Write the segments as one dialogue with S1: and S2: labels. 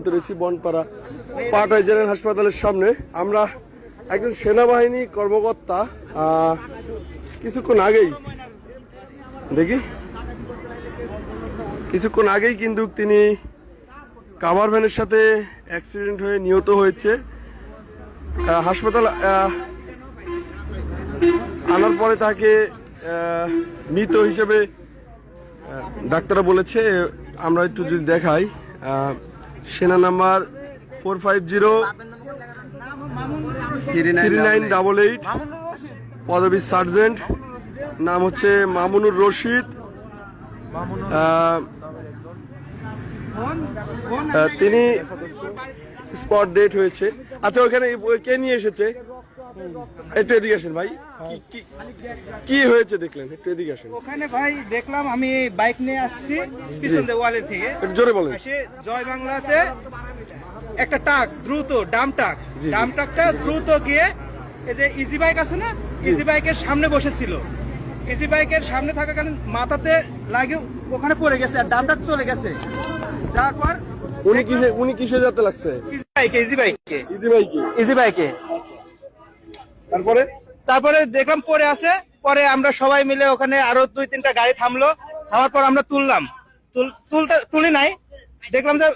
S1: রয়েছি বনপাড়া পাটাই জেনারেল হাসপাতালের সামনে। আমরা একজন সেনাবাহিনী কর্মকর্তা কিছুক্ষণ আগেই কিন্তু তিনি কাভার ভ্যানের সাথে অ্যাক্সিডেন্ট হয়ে নিহত হয়েছে। হাসপাতাল আনার পরে তাকে মৃত হিসেবে ডাক্তাররা বলেছে। আমরা একটু যদি দেখাই, সেনা নাম্বার 45039388, পদবী সার্জেন্ট, নাম হচ্ছে মামুনুর রশিদ। তিনি স্পট ডেট হয়েছে। আচ্ছা, ওখানে কে নিয়ে এসেছে? একটু এদিকে আসেন ভাই, কি হয়েছে দেখলেন? একটু এদিকে আসেন।
S2: ওখানে ভাই দেখলাম, আমি বাইক নিয়ে আসছি পিছন দেওয়ালে থেকে,
S1: জোরে বলেন।
S2: জয় বাংলাতে একটা ট্রাক দ্রুত ডাম ট্রাকটা দ্রুত গিয়ে এই যে ইজি বাইক আছে না, ইজি বাইকের সামনে বসেছিল। ইজি বাইকের সামনে থাকাকালীন মাথাতে লাগে ওখানে পড়ে গেছে, আর ডাম ট্রাক চলে গেছে। তারপর
S1: উনি কিসে যেতে লাগছে?
S2: ইজি বাইকে। তারপরে দেখলাম পরে আছে। পরে আমরা সবাই মিলে ওখানে আরো 2-3টা গাড়ি থামলো। থামার পর আমরা তুলি নাই, দেখলাম যে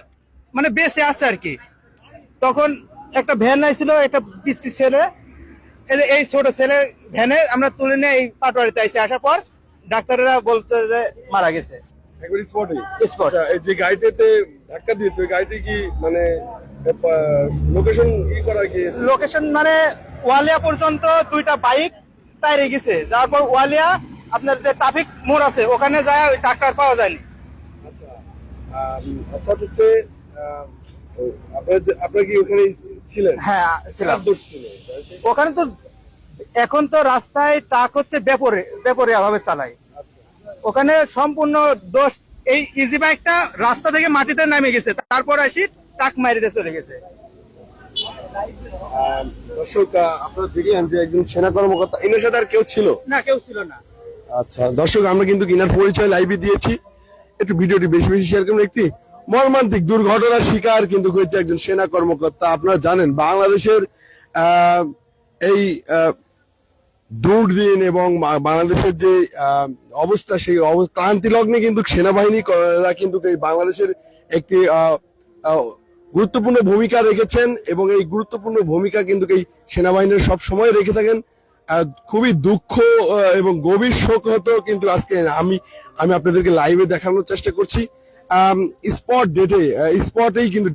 S2: মানে বেঁচে আছে আর কি। তখন একটা ভ্যান আইছিল, একটা পিচ্ছি ছেলে, এই ছোট ছেলে ভ্যানে আমরা তুলে নিয়ে এই পাটোয়ারিতে আইসি। আসার পর ডাক্তাররা বলছে যে মারা গেছে স্পট।
S1: যে গাড়িতে ধাক্কা দিয়েছে ওই গাড়িতে কি মানে
S2: লোকেশন মানে ওয়ালিয়া পর্যন্ত 2টা বাইক টাইরে গেছে। যাওয়ার পর ওয়ালিয়া আপনার যে ট্রাফিক মোড় আছে ওখানে যায়, ওই ডাক্তার পাওয়া যায়নি।
S1: অর্থাৎ হচ্ছে আপনারা কি ওখানে ছিলেন?
S2: হ্যাঁ ছিলাম। ওখানে তো এখন তো রাস্তায় ট্রাক হচ্ছে বেপরোয়া ভাবে চালায়। ওখানে সম্পূর্ণ দোষ এই ইজি বাইকটা রাস্তা থেকে মাটিতে নামে গেছে, তারপর আসি ট্রাক মারিতে চলে গেছে।
S1: দর্শক, আপনারা দেখলেন যে একজন সেনা কর্মকর্তা, এনার সাথে আর কেউ ছিল
S2: না? কেউ ছিল না।
S1: আচ্ছা দর্শক, আমরা কিন্তু ইনার পরিচয় লাইভে দিয়েছি। একটু ভিডিওটি বেশি বেশি শেয়ার করুন। একটি মর্মান্তিক দুর্ঘটনার শিকার কিন্তু হয়েছে একজন সেনা কর্মকর্তা। আপনারা জানেন বাংলাদেশের এই দুর্দিন এবং বাংলাদেশের যে অবস্থা, সেই ক্লান্তি লগ্নে কিন্তু সেনাবাহিনী কিন্তু এই বাংলাদেশের একটি গুরুত্বপূর্ণ ভূমিকা রেখেছেন, এবং এই গুরুত্বপূর্ণ ভূমিকা কিন্তু এই সেনাবাহিনীর সব সময় রেখে থাকেন। খুবই দুঃখ এবং গভীর শোক হতো, কিন্তু আজকে আমি আপনাদেরকে লাইভে দেখানোর চেষ্টা করছি। স্পটেই কিন্তু